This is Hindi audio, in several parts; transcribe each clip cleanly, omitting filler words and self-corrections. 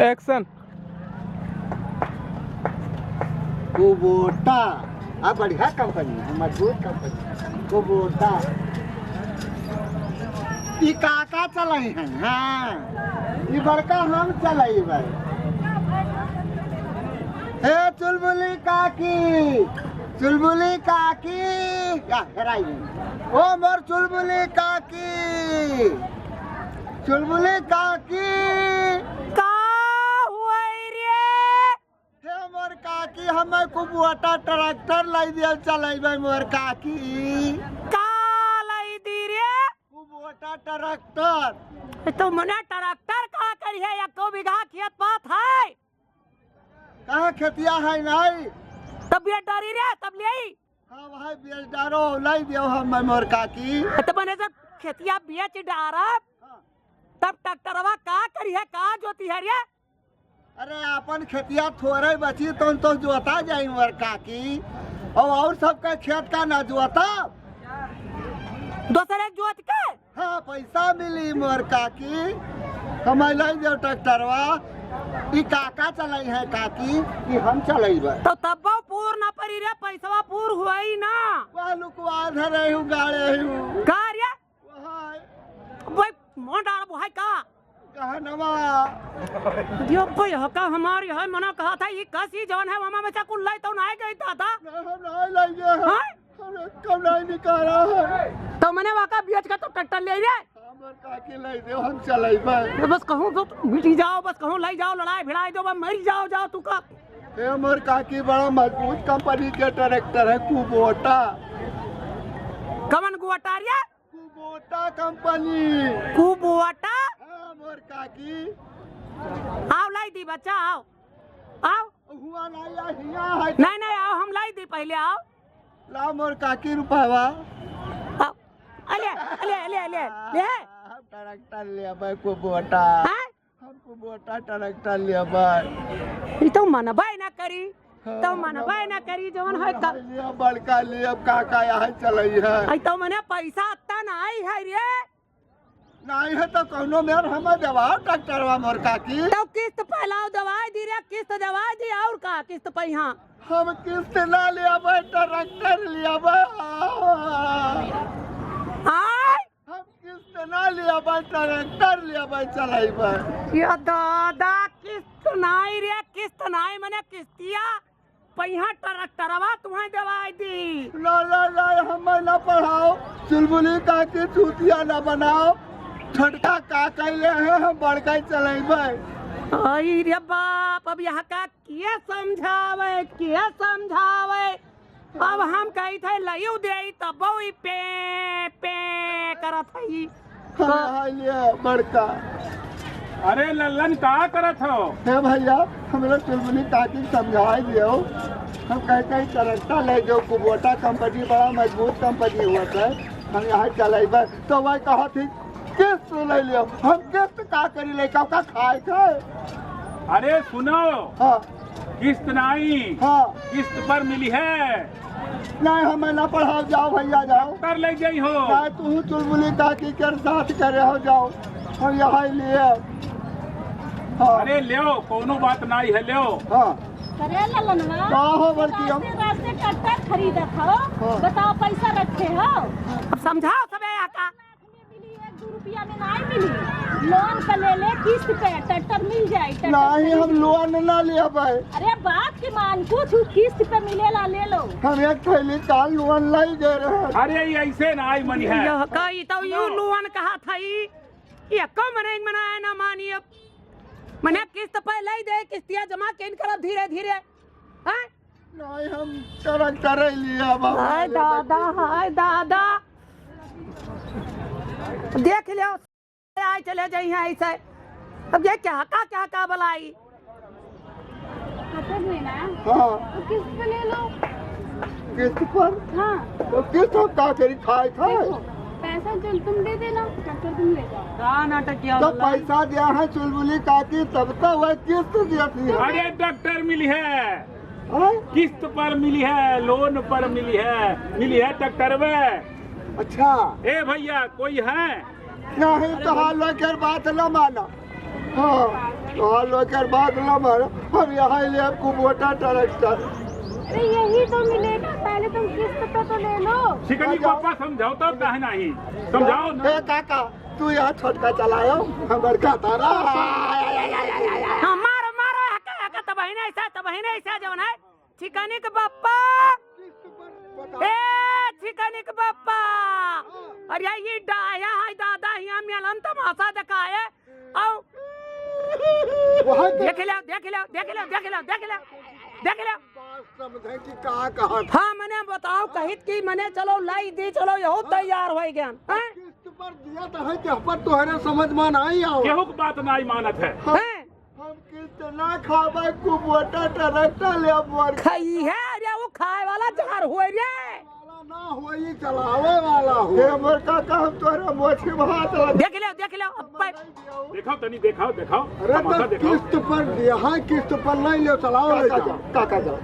एक्शन। कुबोटा अब बढ़िया कंपनी है, मजबूत कंपनी कुबोटा। ई काका चलाई है। हाँ ई बड़का हम चलाई भाई। हे चुलबुली काकी, चुलबुली काकी या हेराई ओ मोर चुलबुली काकी, चुलबुली काकी का हुआ रे? हे मोर काकी हमें कुबोटा ट्रैक्टर लाई दिया चलाई भाई मोर काकी। का लाई दी रे? Kubota tractor. तो मने ट्रैक्टर का करी है? 1 बीघा खेत पात है, कहाँ खेतिया है नहीं? तब ये डरी रे तब ले आई। हाँ भाई बेच डारो लाई दियो हम मोर काकी। तो मने जब खेतिया बेच डारब तब ट्रैक्टरवा का करी है, का जोती है रे? अरे अपन खेतिया थोड़े बची तो जोता जाई मोर काकी, और सबका खेत का ना जोता। दूसरे जोत के हाँ पैसा मिली मोर काकी, हमें लाई दियो ट्रैक्टरवा। ई काका चलाई है काकी, ई हम चलाई बा। तो तब पूर ना परी रे, पैसवा पूर हुआ ही ना। वह लुकवा धरे हूँ गाड़े हूँ का रे? वहाँ भाई मोन डाल बुहाई का कहाँ नवा दियो भाई हका हमारी है मना कहा था ये कसी जवन है वहां में कुल लाई तो ना गई था हम नहीं लाइए हैं, हाँ? कब नहीं निकाला है। तो मैंने वाका बेच का तो ट्रैक्टर ले रे। हमर काकी लाई दे हम चलाई बा। बस कहूं तो मिटी जाओ, बस कहूं लाई जाओ, लड़ाई भिड़ाई दो, मर जाओ जाओ तू का। ये हमर काकी बड़ा मजबूत कंपनी के ट्रैक्टर है कुबोटा। कमन गुआटारिया कुबोटा कंपनी। कुबोटा। हाँ मोर काकी आओ लाई दी बच्चा, आओ आओ। हुआ नहीं हिया है। नहीं आओ हम लाई दी पहले, आओ ला मोर काकी रुपवा। आओ। अले अले अले अले ले हम ट्रैक्टर ले भाई कुबोटा। हैं? हम कुबोटा ट्रैक्टर ले भाई। ई तो मनबाई ना करी, तो मनबाई ना करी जवन है का। लिया बड़का लिया काका यहाँ चलाई है। आई तो मने पैसा अत्ता ना आई है रे। नहीं है तो कौनो मेर हमें दबाओ ट्रैक्टरवा मोर काकी। तो किस्त पहला दवाई दी रे, किस्त दवाई दी और का किस्त पे यहाँ। हम किस्त ना लिया भाई ट्रैक्टर लिया भाई। आय हम किस्त ना लिया भाई ट्रैक्टर लिया भाई चलाई भाई। ये दादा किस्त नाई रे, किस्त नाई मने किस्तिया पहिया ट्रैक्टरवा तुम्हें दवाई दी। ला ला ला हमें ना पढ़ाओ, चुलबुली काकी चूतिया ना बनाओ। छोटका का कैले है हम बड़का ही चलाई भाई। आई रे बाप, अब यहाँ का किया समझावे, किया समझावे। अब हम कही थे लयू दे तब पे पे करत है। हाँ लिया बड़का। अरे लल्लन का करत हो? हे भैया हमारा चुलबुली काकी समझाई दियो। हम कहीं ट्रैक्टर ले जो कुबोटा कंपनी बड़ा मजबूत कंपनी हुआ है, हम यहाँ चलाई भाई। तो वही कहा थी किस्त ले लियो। हम किस्त का करी ले का खाए खाए। अरे सुनो, हाँ किस्त नहीं, हाँ किस्त पर मिली है। नहीं हमें ना पढ़ाओ, जाओ भैया जाओ। कर ले गई हो। नहीं तू चुलबुली काकी के साथ करे हो, जाओ हम यहाँ लिए। हाँ अरे लियो, कोनो बात नहीं है, लियो। हाँ अरे ललनवा, का हो बल्कि हम रास्ते ट्रैक्टर खरीदा था। हाँ। बताओ पैसा रखे हो? अब समझाओ सबे आका। मिली 1-2 रुपया में नहीं मिली। लोन पे ले ले, किस्त पे ट्रैक्टर मिल जाए। नहीं हम लोन ना लिया भाई। अरे बात के मान कुछ किस्त पे मिलेला ले लो। हम एक थैली का लोन लाई दे रहे हैं। अरे ये ऐसे ना आई मनी है। यह कही तो यू लोन कहा था ये कम मने मनाया ना मानिए। मने किस्त पे ले दे, किस्तिया जमा केन करब धीरे धीरे। हैं? नहीं हम ट्रैक्टर लिया हाय दादा, हाय दादा। देख लियो आए चले जाई हैं ऐसे। अब ये क्या का बलाई। ट्रैक्टर लेना है हाँ तो किस्त पे ले लो। किस्त पर। हाँ तो किस्त का करी खाए खाए। देखो, पैसा चल तुम दे देना, ट्रैक्टर तुम ले जाओ। का नाटक किया तो पैसा दिया है चुलबुली काकी तब तो वह किस्त दिया थी। अरे ट्रैक्टर मिली है, हाँ? किस्त पर मिली है, लोन पर मिली है ट्रैक्टर में। अच्छा ए भैया कोई है? नहीं तो हाल लेकर बात न माना। हाँ तो लोग बात लमर हम यहाँ ले आपको मोटा ट्रैक्टर। अरे यही तो मिलेगा, पहले तुम किस्त पे तो ले लो। शिकनी पापा समझाओ तब काहे नहीं समझाओ ना। हे काका तू यहाँ छोटका चलायो हम बड़का तारा। हाँ, मारो मारो हका हका तब ही नहीं ऐसा जवन है चिकनी के बाप्पा। ए चिकनी के बाप्पा, अरे ये डाया है दादा यहाँ मेलन तमाशा दिखाए आओ देख लो समझे कि का कहा हाँ मने बताओ कहित की मने चलो लाई दी चलो यहो तैयार हो गया हैं? किस्त पर दिया तो है कि पर तोहरे समझ में नहीं आओ। केहू के बात नहीं मानत है। हैं? हम किस्त ना खावे कुबोटा ट्रैक्टर ले मोर खाई है अरे वो खाए वाला जार हुए रे ना होई चलावे वाला हो। हे मोर काका हम तोहरा मोछी हाथ लगा। देख लो अब्बा देखो तनी दिखाओ अरे तमाशा तो दिखाओ। किस्त पर दिया है किस्त पर नहीं ले चलाओ ले जाओ काका जाओ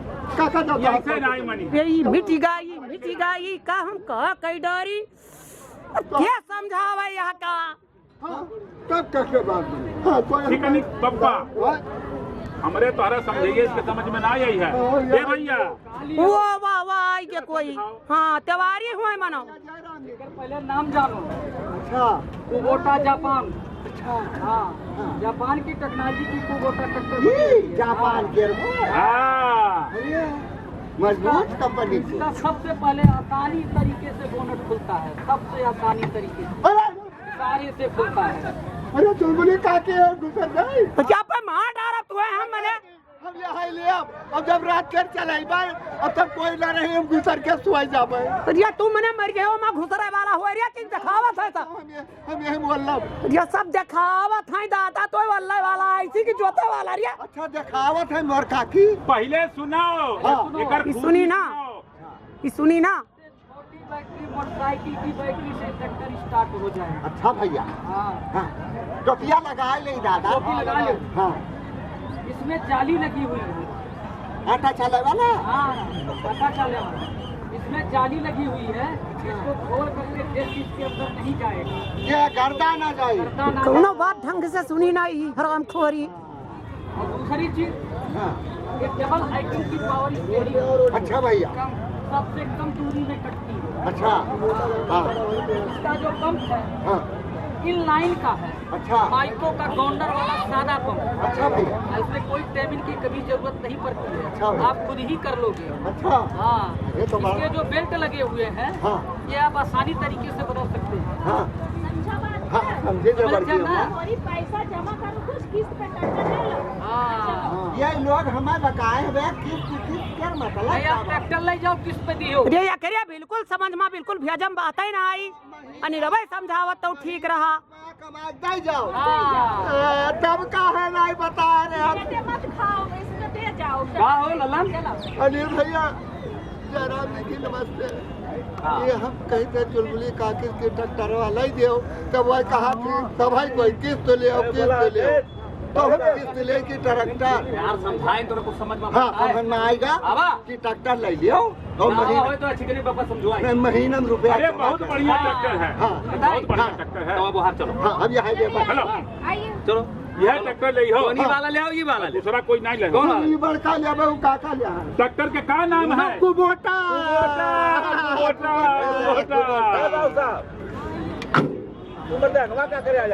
ऐसे नहीं मनी। ये मिटी गाई का हम कह कई डरी क्या समझावे यहाँ का हाँ, तब कैसे बात बनी। हाँ, कोई शिकनी पप्पा हाँ, हमरे तोहरा समझिए इसके समझ में ना आई है। ए भैया वाह ये कोई हाँ त्योहारी हुए मनो पहले नाम जानो। अच्छा कुबोटा जापान। अच्छा हाँ, जापान की टेक्नोलॉजी की कुबोटा ट्रैक्टर ये जापान के हाँ अरे मजबूत कंपनी से। इसका सबसे पहले आसानी तरीके से बोनट खुलता है, सबसे आसानी तरीके से अरे सारे से खुलता है। अरे चुलबुली काके घुसर गई। क्या पे मार डारा तू है हम मने हम यहाँ ले अब जब रात कर चलाइबा अब तब कोई ना रही हम घुसर के सुई जाबे। ये तू मने मर गए हो मां घुसरे वाला हुए रे कि दिखावत है सब हम यही बोलना। ये सब दिखावत है दादा तो वल्ले वाला ऐसी की जोते वाला रे अच्छा दिखावत है मोर काकी। पहले सुनाओ हाँ। एकर ई खूबी सुनी ना। सुनाओ। ये सुनी ना छोटी बैटरी मोटरसाइकिल की बैटरी से ट्रैक्टर स्टार्ट हो जाए। अच्छा भैया हाँ, हाँ टोपिया लगा ले दादा। टोपी लगा ले। हाँ इसमें जाली लगी हुई है। आटा चलावा ना। हाँ, पता चले। इसमें जाली लगी हुई है, इसको खोल करके देश इसके अंदर नहीं जाएगा। ये गर्दा ना जाए। करता ना कोनो बात ढंग से सुनी ना ई हराम खोरी और दूसरी चीज हाँ ये डबल हाइकिंग की पावर स्टेरिंग अच्छा भैया कम सबसे कम दूरी में कटती है। अच्छा हाँ इसका जो पंप है हाँ इन लाइन का है। अच्छा माइको का काउंटर वाला सादा पंप। अच्छा भैया इसमें कोई टेबिल की कभी जरूरत नहीं पड़ती अच्छा है, भैया। आप खुद ही कर लोगे। अच्छा हाँ, ये तो बड़ा- इसके जो बेल्ट लगे हुए हैं हाँ ये आप आसानी तरीके से बदल सकते हैं। हाँ समझा बात हाँ है? समझे जो समझ बड़की जाना। अम्मा। थोड़ी पैसा जमा करो कुछ किस्त पे ट्रैक्टर ले लो। हाँ, ये लोग हमें बताए हुए किस क्या मतलब नहीं आप ट्रैक्टर ले जाओ किस पे दियो। रे या करिया बिल्कुल समझ में बिल्कुल भेजम बात ही ना आई अनि रवे समझावत तो ठीक रहा कमा दे जाओ। हाँ, तब का है नहीं बता रहे हम। ये मत खाओ, इसमें दे जाओ। क्या हो ललन? चलो। अनिल भैया जरा देखिए नमस्ते। ये हम कहीं थे चुलबुली काकिस के ट्रैक्टर वाला ही दियो तब वही कहा थी तब भाई कोई किस्त ले आओ तो हम किस्त ले की ट्रैक्टर। यार समझाएं तो कुछ समझ में हाँ आता है। समझ में आएगा आवा। कि ट्रैक्टर ले लियो और ना महीना हो तो अच्छी करी पापा समझवाएं। महीना में रुपया अरे बहुत बढ़िया ट्रैक्टर है। हाँ। बहुत बढ़िया हाँ। ट्रैक्टर है। तो अब बाहर चलो। हाँ अब यहाँ दे हेलो आइए। चलो यह ट्रैक्टर ले हो कोनी वाला ले आओ, ये वाला ले। दूसरा कोई नहीं ले कौन? ये बड़का ले वो काका ले आए। ट्रैक्टर के क्या नाम है? Kubota Kubota. उम्र देखवा क्या करे आ